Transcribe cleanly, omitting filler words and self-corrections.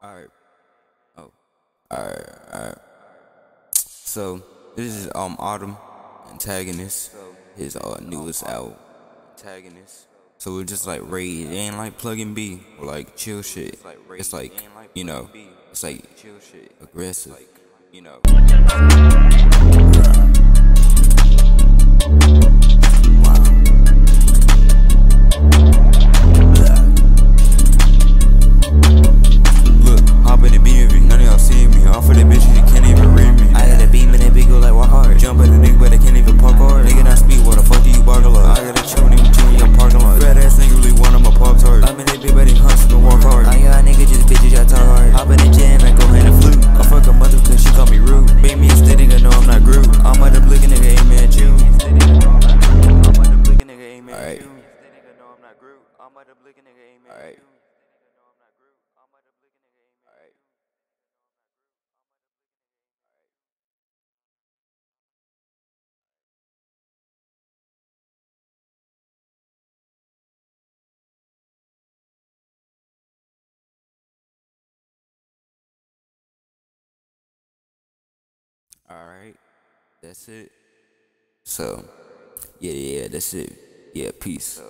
Alright. Oh. Alright. So this is Autumn Antagonist. His newest album. Antagonist. So we're just like raid. It ain't like plug and be or like chill shit. It's like, it's like aggressive. Look, hop in the beam if none of y'all see me. Off of that bitch, you can't even read me. I had a beam and that bitch go like walk hard. Jump at the nigga, but they can't even park hard. Nigga not speed, what the fuck do you bark a lot? I got a chew nigga in your parking lot. Fat ass nigga really want him a pop tart. I'm in that bitch, but they hunt so walk hard. I got a nigga just bitches, y'all talk hard. Hop in the jet and I go hand and flute. I fuck a mother cause she call me rude. Make me a steady nigga, know I'm not Groot. I'm at the blick nigga, amen at you. Alright. Alright. Alright. That's it. So, yeah, that's it. Yeah, peace.